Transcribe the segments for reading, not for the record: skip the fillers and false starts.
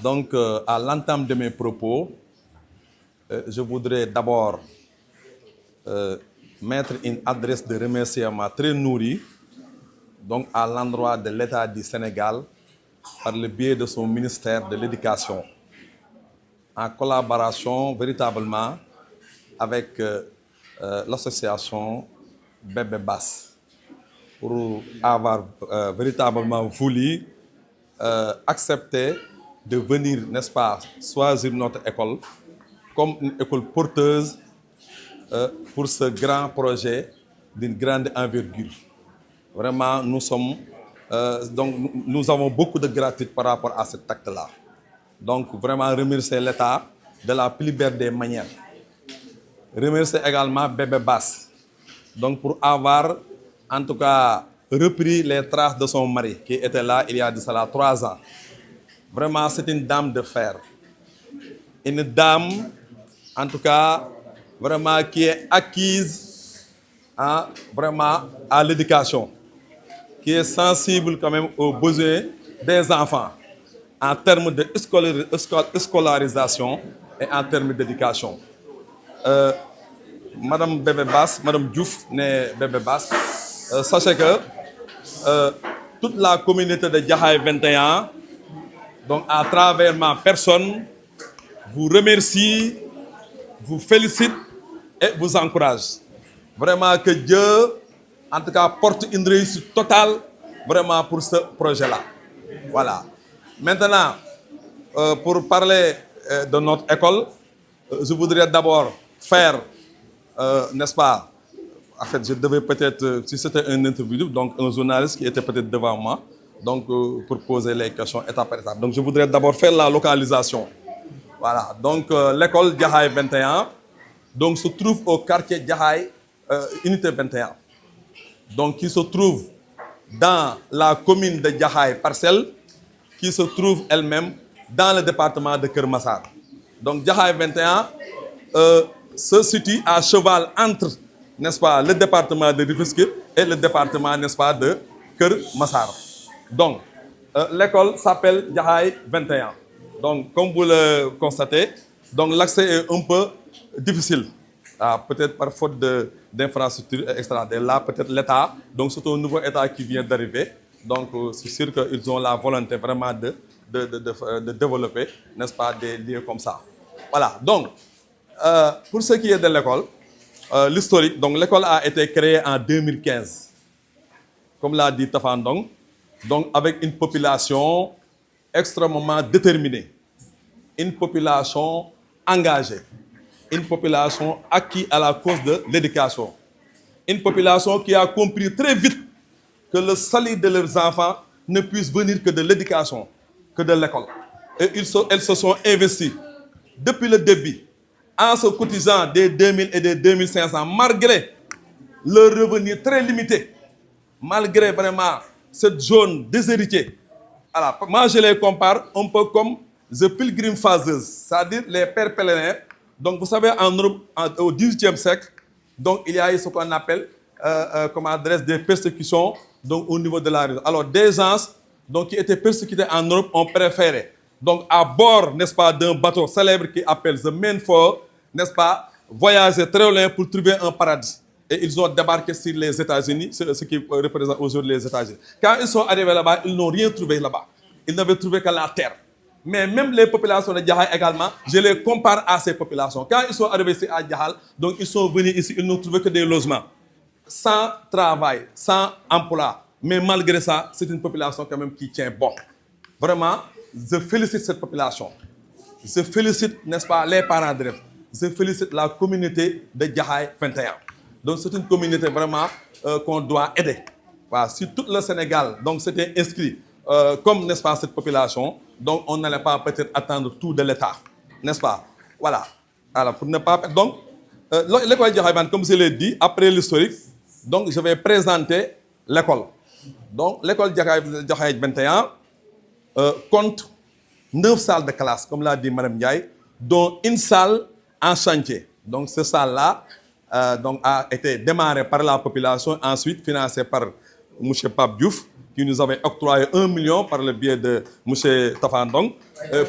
Donc, à l'entame de mes propos, je voudrais d'abord mettre une adresse de remerciement très nourrie donc à l'endroit de l'État du Sénégal par le biais de son ministère de l'Éducation, en collaboration véritablement avec l'association Bébé Bass, pour avoir véritablement voulu accepter de venir, n'est-ce pas, choisir notre école comme une école porteuse pour ce grand projet d'une grande envergure. Vraiment, nous avons beaucoup de gratitude par rapport à cet acte-là. Donc, vraiment remercier l'État de la plus belle des manières. Remercier également Bébé Bass, donc pour avoir, en tout cas, repris les traces de son mari, qui était là il y a de cela 3 ans. Vraiment, c'est une dame de fer. Une dame, en tout cas, vraiment qui est acquise vraiment à l'éducation, qui est sensible quand même aux besoins des enfants en termes de scolarisation et en termes d'éducation. Madame Bébé Bass, Madame Diouf, née Bébé Bass, sachez que toute la communauté de Jaxaay 21, donc à travers ma personne, vous remercie, vous félicite et vous encourage. Vraiment que Dieu, en tout cas, porte une réussite totale vraiment pour ce projet-là. Voilà. Maintenant, pour parler de notre école, je voudrais d'abord faire, n'est-ce pas, en fait, je devais peut-être, si c'était une interview, donc un journaliste qui était peut-être devant moi, donc pour poser les questions étape par étape. Donc je voudrais d'abord faire la localisation. Voilà, donc l'école Jaxaay 21 donc, se trouve au quartier Jaxaay, unité 21. Donc qui se trouve dans la commune de Jaxaay Parcelles, qui se trouve elle-même dans le département de Keur Massar. Donc Jaxaay 21 se situe à cheval entre, n'est-ce pas, le département de Rufisque et le département, n'est-ce pas, de Keur Massar. Donc, l'école s'appelle Jaxaay 21. Donc, comme vous le constatez, donc l'accès est un peu difficile. Peut-être par faute d'infrastructures, etc. Là, peut-être l'État, donc c'est un nouveau État qui vient d'arriver. Donc, c'est sûr qu'ils ont la volonté vraiment de développer, n'est-ce pas, des lieux comme ça. Voilà, donc, pour ce qui est de l'école, l'historique, donc l'école a été créée en 2015, comme l'a dit Tafandong, donc avec une population extrêmement déterminée, une population engagée, une population acquise à la cause de l'éducation, une population qui a compris très vite que le salut de leurs enfants ne puisse venir que de l'éducation, que de l'école. Et elles se sont investies depuis le début en se cotisant des 2000 et des 2500, malgré leur revenu très limité, malgré vraiment cette zone déshéritée. Alors, moi, je les compare un peu comme the pilgrim fathers, c'est-à-dire les pères pèlerins. Donc, vous savez, en Europe, au XVIIIe siècle, donc, il y a eu ce qu'on appelle comme adresse des persécutions donc, au niveau de la religion. Alors, des gens donc, qui étaient persécutés en Europe ont préféré, donc, à bord, n'est-ce pas, d'un bateau célèbre qui appelle The Mayflower, n'est-ce pas, voyager très loin pour trouver un paradis. Et ils ont débarqué sur les États-Unis, ce qui représente aujourd'hui les États-Unis. Quand ils sont arrivés là-bas, ils n'ont rien trouvé là-bas. Ils n'avaient trouvé que la terre. Mais même les populations de Jaxaay également, je les compare à ces populations. Quand ils sont arrivés ici à Jaxaay, donc ils sont venus ici, ils n'ont trouvé que des logements. Sans travail, sans emploi. Mais malgré ça, c'est une population quand même qui tient bon. Vraiment, je félicite cette population. Je félicite, n'est-ce pas, les parents d'élèves. Je félicite la communauté de Jaxaay 21. Donc c'est une communauté vraiment qu'on doit aider. Voilà. Si tout le Sénégal donc s'était inscrit comme, n'est-ce pas, cette population, donc on n'allait pas peut-être attendre tout de l'État, n'est-ce pas? Voilà. Alors pour ne pas... Donc, l'école Jaxaay 21, comme je l'ai dit, après l'historique, donc je vais présenter l'école. Donc l'école Jaxaay 21 compte 9 salles de classe, comme l'a dit Mme Ndiaye, dont une salle en chantier. Donc cette salle-là donc, a été démarrée par la population, ensuite financée par M. Pape Diouf. qui nous avait octroyé 1 million par le biais de M. Tafandong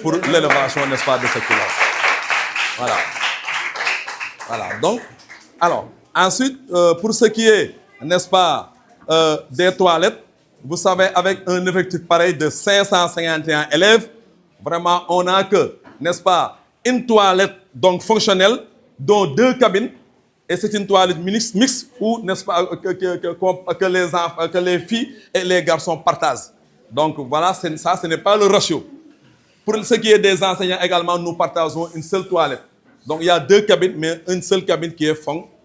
pour l'élévation, n'est-ce pas, de cette couleur. Voilà. Voilà. Donc, alors, ensuite, pour ce qui est, n'est-ce pas, des toilettes, vous savez, avec un effectif pareil de 551 élèves, vraiment, on n'a que, n'est-ce pas, une toilette donc fonctionnelle, dont 2 cabines, et c'est une toilette mixte où, n'est-ce pas, que les filles et les garçons partagent. Donc voilà, ça, ce n'est pas le ratio. Pour ce qui est des enseignants également, nous partageons une seule toilette. Donc il y a 2 cabines, mais une seule cabine qui est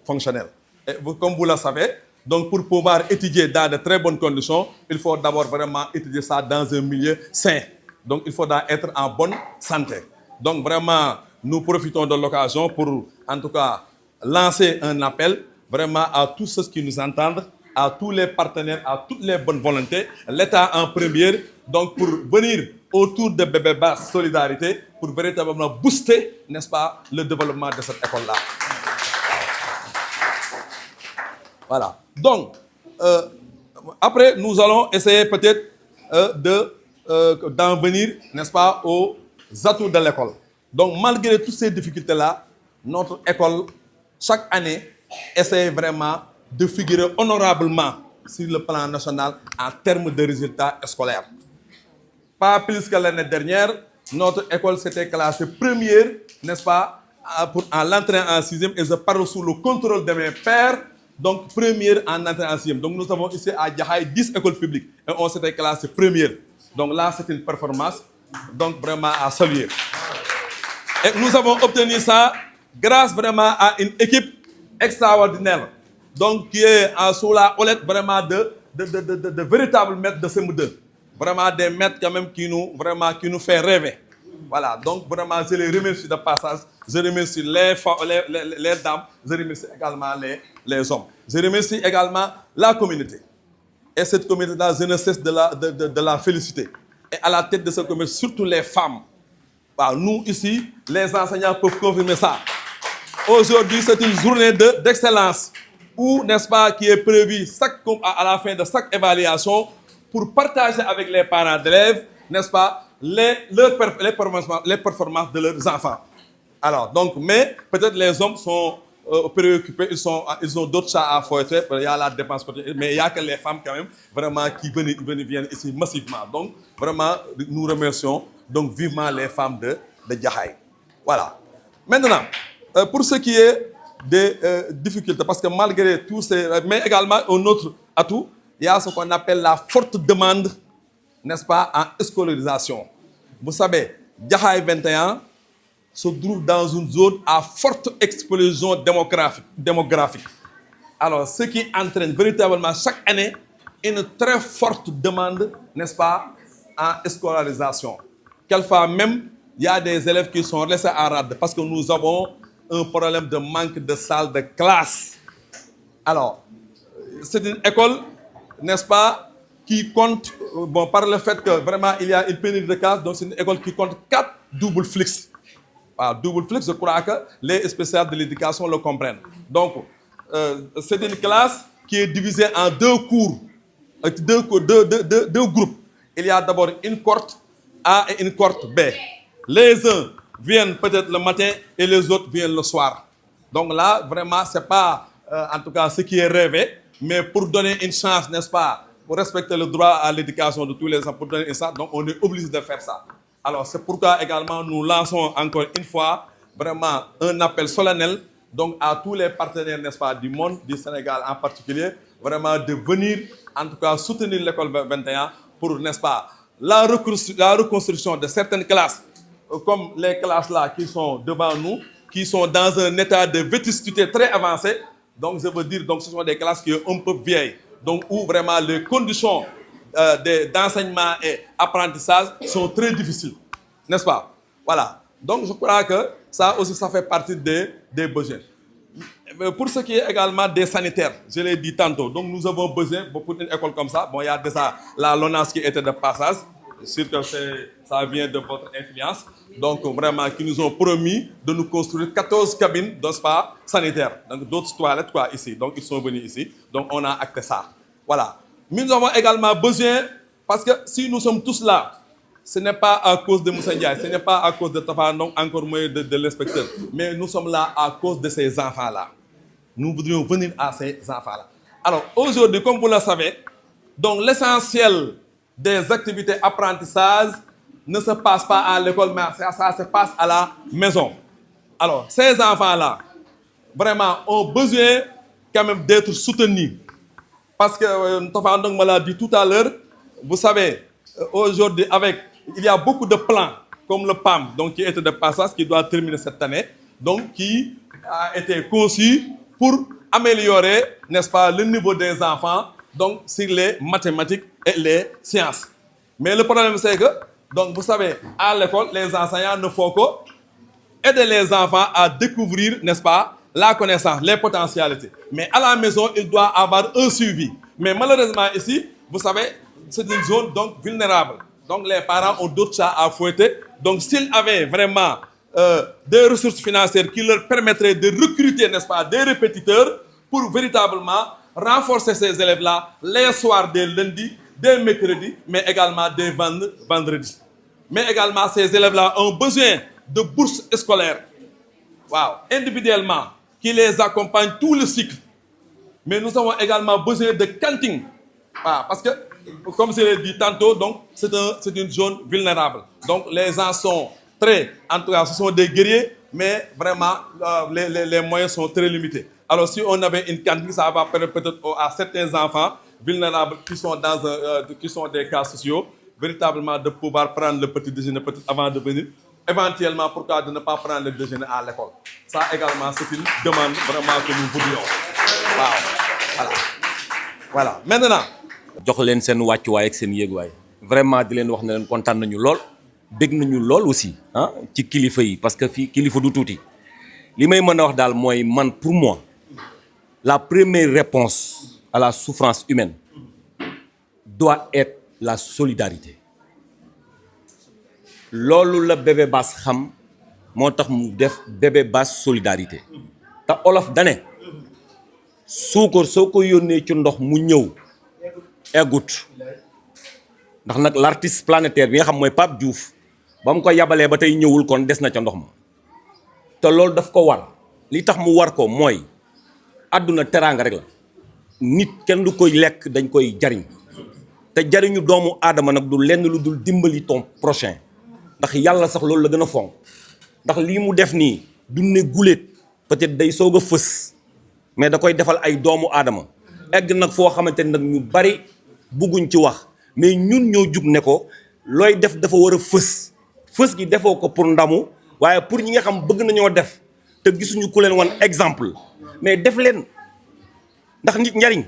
fonctionnelle. Et comme vous le savez, donc pour pouvoir étudier dans de très bonnes conditions, il faut d'abord vraiment étudier ça dans un milieu sain. Donc il faudra être en bonne santé. Donc vraiment, nous profitons de l'occasion pour, en tout cas, lancer un appel vraiment à tous ceux qui nous entendent, à tous les partenaires, à toutes les bonnes volontés, l'État en première, donc pour venir autour de Bébé Basse Solidarité, pour véritablement booster, n'est-ce pas, le développement de cette école-là. Voilà. Donc, après, nous allons essayer peut-être d'en venir, n'est-ce pas, aux atouts de l'école. Donc, malgré toutes ces difficultés-là, notre école, chaque année, essaie vraiment de figurer honorablement sur le plan national en termes de résultats scolaires. Pas plus que l'année dernière, notre école s'était classée première, n'est-ce pas, en l'entrée en 6e, et je parle sous le contrôle de mes pairs, donc première en entrée en 6e. Donc nous avons ici à Jaxaay 10 écoles publiques, et on s'était classé première. Donc là, c'est une performance, donc vraiment à saluer. Et nous avons obtenu ça grâce vraiment à une équipe extraordinaire, donc qui est sous la houlette vraiment de véritables maîtres de CM2. Vraiment des maîtres quand même qui nous fait rêver. Voilà, donc vraiment je les remercie de passage, je remercie les dames, je remercie également les hommes. Je remercie également la communauté. Et cette communauté-là, je ne cesse de la féliciter. Et à la tête de cette communauté, surtout les femmes. Bah, nous ici, les enseignants peuvent confirmer ça. Aujourd'hui, c'est une journée d'excellence où, n'est-ce pas, qui est prévue à la fin de chaque évaluation pour partager avec les parents d'élèves, n'est-ce pas, les performances de leurs enfants. Alors, donc, mais peut-être les hommes sont préoccupés, ils ont d'autres chats à fouetter, il y a la dépense quotidienne, mais il n'y a que les femmes quand même, vraiment, qui viennent ici massivement. Donc, vraiment, nous remercions donc vivement les femmes de Jaxaay. Voilà. Maintenant, pour ce qui est des difficultés, parce que malgré tout ces... Mais également, un autre atout, il y a ce qu'on appelle la forte demande, n'est-ce pas, en scolarisation. Vous savez, Jaxaay 21 se trouve dans une zone à forte explosion démographique. Alors, ce qui entraîne véritablement chaque année une très forte demande, n'est-ce pas, en scolarisation. Quelquefois même, il y a des élèves qui sont laissés à rade parce que nous avons un problème de manque de salles de classe. Alors, c'est une école, n'est-ce pas, qui compte, bon, par le fait que vraiment il y a une pénurie de classes, donc c'est une école qui compte 4 double flux. Double flux, je crois que les spécialistes de l'éducation le comprennent. Donc, c'est une classe qui est divisée en 2 cours, 2 groupes. Il y a d'abord une cohorte A et une cohorte B. Les uns viennent peut-être le matin et les autres viennent le soir. Donc là, vraiment, ce n'est pas, en tout cas, ce qui est rêvé, mais pour donner une chance, n'est-ce pas, pour respecter le droit à l'éducation de tous les enfants, pour donner une chance, donc on est obligé de faire ça. Alors, c'est pourquoi également nous lançons encore une fois vraiment un appel solennel donc à tous les partenaires, n'est-ce pas, du monde, du Sénégal en particulier, vraiment de venir, en tout cas, soutenir l'école 21 pour, n'est-ce pas, la reconstruction de certaines classes, comme les classes là qui sont devant nous, qui sont dans un état de vétusté très avancé. Donc, je veux dire, donc, ce sont des classes qui sont un peu vieilles, donc où vraiment les conditions d'enseignement et apprentissage sont très difficiles, n'est-ce pas? Voilà. Donc, je crois que ça aussi, ça fait partie des besoins. Mais pour ce qui est également des sanitaires, je l'ai dit tantôt, donc nous avons besoin, pour une école comme ça, bon, il y a déjà la LONASE qui était de passage, sûr que ça vient de votre influence, donc vraiment, qui nous ont promis de nous construire 14 cabines de spa sanitaires, donc d'autres toilettes, quoi, ici. Donc, ils sont venus ici, donc on a acté ça. Voilà. Nous avons également besoin, parce que si nous sommes tous là, ce n'est pas à cause de Moussa Ndiaye, ce n'est pas à cause de Tafa Ndong, encore moins de l'inspecteur, mais nous sommes là à cause de ces enfants-là. Nous voudrions venir à ces enfants-là. Alors aujourd'hui, comme vous le savez, donc l'essentiel des activités apprentissage ne se passe pas à l'école, mais ça se passe à la maison. Alors ces enfants-là, vraiment, ont besoin quand même d'être soutenus. Parce que Tafa Ndong me l'a dit tout à l'heure, vous savez, aujourd'hui, il y a beaucoup de plans, comme le PAM, donc qui était de passage, qui doit terminer cette année, donc qui a été conçu pour améliorer, n'est-ce pas, le niveau des enfants, donc sur les mathématiques et les sciences. Mais le problème, c'est que, donc vous savez, à l'école, les enseignants ne font que aider les enfants à découvrir, n'est-ce pas, la connaissance, les potentialités. Mais à la maison, il doit avoir un suivi. Mais malheureusement ici, vous savez, c'est une zone donc vulnérable. Donc les parents ont d'autres chats à fouetter. Donc s'ils avaient vraiment des ressources financières qui leur permettraient de recruter, n'est-ce pas, des répétiteurs pour véritablement renforcer ces élèves-là les soirs des lundis, des mercredis, mais également des vendredis. Mais également ces élèves-là ont besoin de bourses scolaires. Wow. Individuellement, qui les accompagnent tout le cycle. Mais nous avons également besoin de cantines. Voilà, parce que, comme je l'ai dit tantôt, donc c'est une zone vulnérable. Donc les gens sont en tout cas, ce sont des guerriers, mais vraiment, les moyens sont très limités. Alors si on avait une cantine, ça va permettre peut-être à certains enfants vulnérables qui sont des cas sociaux, véritablement de pouvoir prendre le petit déjeuner peut-être avant de venir. Éventuellement, pourquoi de ne pas prendre le déjeuner à l'école? Ça également, c'est une demande vraiment que nous voudrions. Wow. Voilà. Maintenant. jox leen seen wàccuwaay ak seen yéeguwaay vraiment di leen wax ne leen kontaan nañu lool bég nañu lool aussi ah ci kilifa yi parce que fii kilifa du tuuti li may mën a wax daal mooy man pour moi la première réponse à la souffrance humaine doit être la solidarité. loolu la Bébé Bass xam moo tax mu def Bébé Bass solidarité te olof dane suukar soo ko yónnee ci ndox mu ñëw eggut ndax nag l'artiste planétaire bi nga xam mooy Pape Diouf ba mu ko yabalee ba tey ñëwul kon des na ca ndox ma te loolu daf ko war li tax mu war ko mooy àdduna teraanga rek la nit kenn du koy lekk dañ koy jariñ te jariñu doomu aadama nag du lenn lu dul dimbali ton prochain ndax yàlla sax loolu la gën a fonk ndax lii mu def nii du ne guléet peut-être day soog a fës mais da koy defal ay doomu aadama egg nag foo xamante ne nag ñu bari bugguñ ci wax mais ñun ñoo jug ne ko looy def dafa war a fës gi defoo ko pour ndamu waaye pour ñi nga xam bëgg nañoo def te gisuñu ku leen wan exemple mais def leen ndax nit njariñ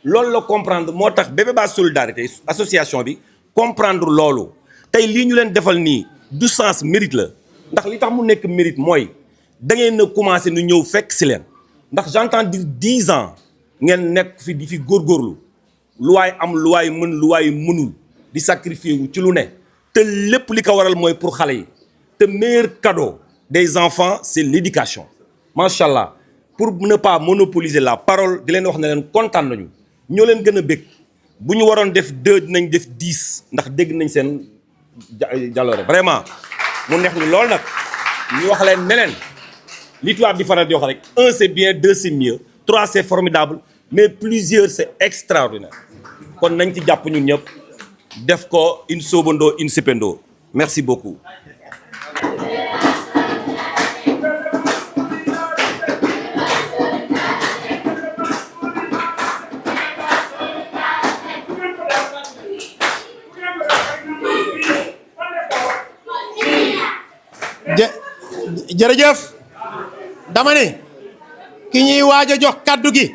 loolu la comprendre moo tax Bébé Bass solidarité association bi comprendre loolu tey lii ñu leen defal nii du sens mérite la ndax li tax mu nekk mérite mooy da ngeen a commencé nu ñëw fekk si leen ndax j'entends dire 10 ans ngeen nekk fi di fi góorgóorlu lu waay am lu waay mën lu waay mënul di sacrifier wu ci lu ne te lépp li ko waral mooy pour xale yi te meilleur cadeau des enfants c'est l'éducation macha allah pour ne pas monopoliser la parole di leen wax ne leen kontaan nañu ñoo leen gën a bëgg bu ñu waroon def 2 dinañ def 10 ndax dégg nañ seen jaloore vraiment mu neex ñu lool nag ñu wax leen ne leen li tubaab di faral di wax rek 1 c'est bien 2 c'est mieux 3 c'est formidable mais plusieurs c'est extraordinaire kon nañ ci jàpp ñun ñëpp def ko une soobandoo une sipendoo merci beaucoup. jërëjëf dama ne ki ñuy waaj a jox kaddu gi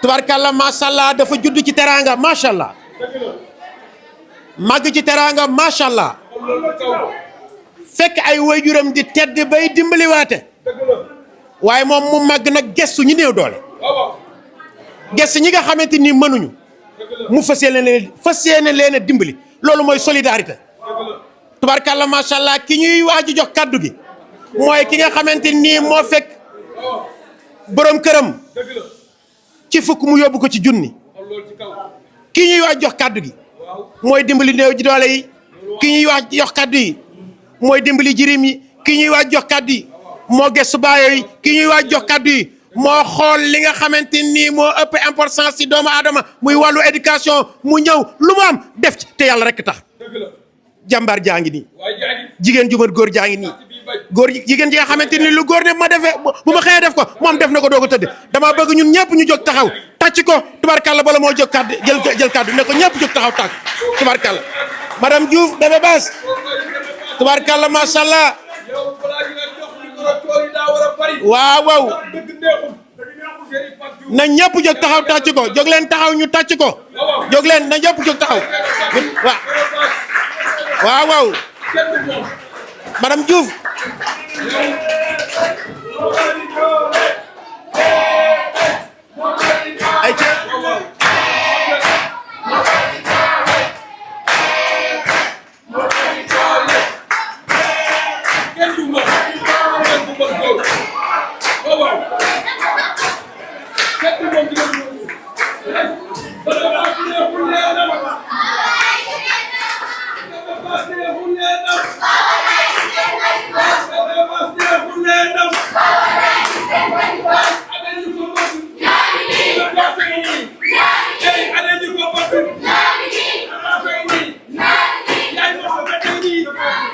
tubarkalla macha allah dafa judd ci teraanga macha allah màgg ci teraanga macha allah fekk ay waajuram di tedd bay dimbaliwaate waaye moom mu màgg nag gestu ñu néew doole gestu ñi nga xamante ni mënuñu mu fas yéene leen a dimbali loolu mooy solidarité tubarkalla macha allah ki ñuy waaj a jox kaddu gi mooy ki nga xamante nii moo fekk borom këram ci fukk mu yóbbu ko ci junni ki ñuy wax jox kàddu gi mooy dimbali néew ji doole yi. ki ñuy wax jox kàddu yi mooy dimbali jirim yi. ki ñuy wax jox kàddu yi moo gëstu baayo yi. ki ñuy wax jox kàddu yi moo xool li nga xamante nii moo ëpp importance ci doomu aadama muy wàllu éducation mu ñëw lu mu am def ci te yàlla rek tax. jàmbaar jaa ngi nii. jigéen ju mat góor jaa ngi nii. góor jigéen ji nga xamante ni lu góor ne ma defee bu ma xëyee def ko moom def na ko doo ko tëdd damaa bëgg ñun ñëpp ñu jóg taxaw tàcc ko tubarkalla bala moo jóg kàddu jël kàddu ne ko ñëpp jóg taxaw tàcc tubarkalla madame Diouf Bébé Bass tubarkalla macha allah waaw waaw na ñëpp jóg taxaw tàcc ko jóg leen taxaw ñu tàcc ko jóg leen na ñëpp jóg taxaw waaw waaw madame Diouf ay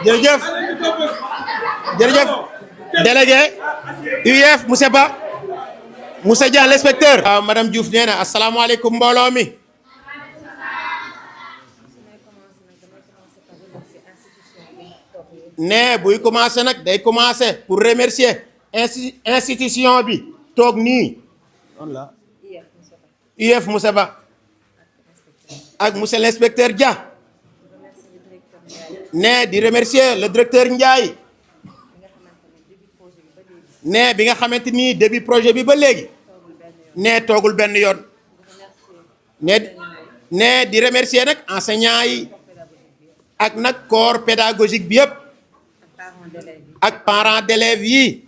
jërëjëf jërëjëf délégué UF monsieur Ba monsieur Dia l'inspecteur. waaw madame Diouf nee na asalaamaaleykum mbooloo mi. ne buy commencé nag day commencé pour remercier institution bi toog nii. UF monsieur Ba ak monsieur l'inspecteur Dia. ne di remercier le directeur Ndiaye ne bi nga xamante ni début projet bi ba léegi ne toogul benn yoon ne di remercier nag enseignants yi ak nag corps pédagogique bi yëpp ak parents d'élèves yi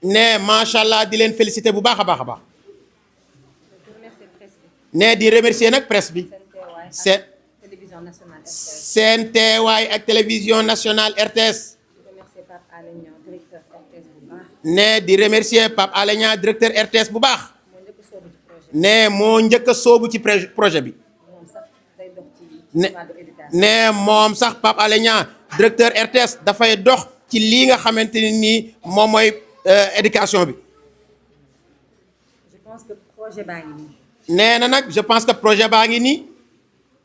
ne macha allah di leen féliciter bu baax a baax a baax ne di remercier nag presse bi seen teewaay ak télévision nationale RTS. ne di remercier Pape Alé Niang directeur RTS bu baax. ne moo njëkk a soobu ci projet bi. ne moom sax Pape Alé Niang directeur RTS dafay dox ci lii nga xamante ni nii moom mooy éducation bi. je pense que projet baa ngi nii. nee na nag je pense que projet baa ngi nii.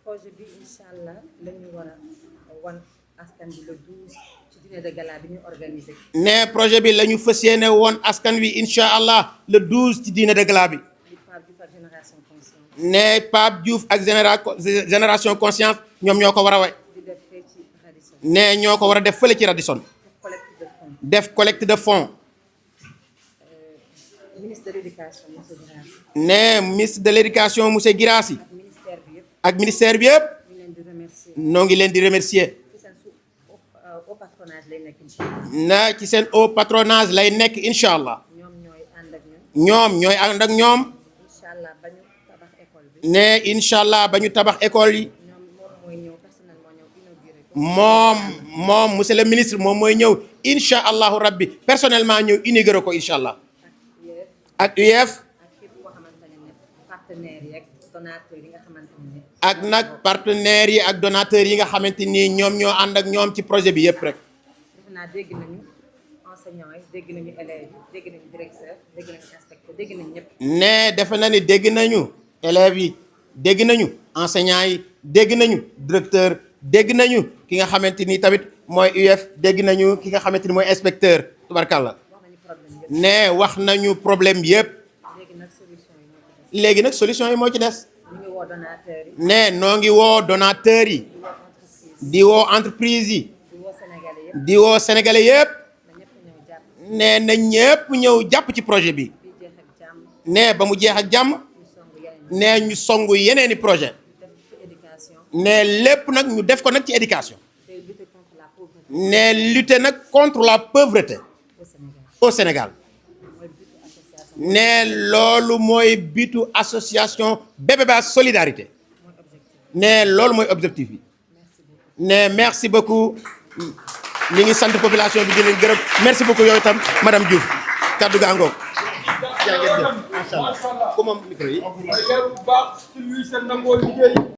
projet bi incha allah la ñu war a wan askan bi le 12 ci dîner de gala bi ñu organisé. ne projet bi la ñu fas yéene woon askan wi incha allah le 12 ci dîner de gala bi. ne Pape Diouf ak génération conscience ñoom ñoo ko war a way. ne ñoo ko war a def fële ci Radisson. def collecte de fonds. ministre de l'éducation monsieur Guirassy. ne ministre de l'éducation monsieur Guirassy. ak ministère bi yëpp. noo ngi leen di remercier. na ci seen haut patronage lay nekk incha allah. ñoom ñooy ànd ak ñoom. ne incha allah ba ñu tabax école yi. moom monsieur le ministre moom mooy ñëw incha allahu rabbi personnellement ñëw inauguré ko incha allah. ak UF. ak nag partenaires yi ak donateurs yi nga xamante ni ñoom ñoo ànd ak ñoom ci projet bi yëpp rek. defe naa dégg nañu enseignants yi dégg nañu élèves yi dégg nañu directeur dégg nañu inspecteur dégg nañu ñëpp. ne defe na ni dégg nañu élèves yi dégg nañu enseignants yi dégg nañu directeur dégg nañu ki nga xamante ni tamit mooy UF dégg nañu ki nga xamante ni mooy inspecteur tubarkalla. ne wax nañu problème yëpp. léegi nag solution yi moo ci des. ne noo ngi woo donateurs yi. di woo entreprise yi. di woo sénégalais yëpp. ne na ñëpp ñëw jàpp ci projet bi. ne ba mu jeex ak jàmm. ne ñu songu yeneeni projet. ne lépp nag ñu def ko nag ci éducation. ne lutter nag contre la pauvreté. au Sénégal. ne loolu mooy bitu association Bébé Bass solidarité ne loolu mooy objectif bi ne merci beaucoup ñi ngi sant population bi di leen gërëm merci beaucoup yooyu tam madame Diouf kaddu gaa ngoog yaa ngeen jëf macha allah ku moom micro yi bu baax ci luy seen nangoo liggéey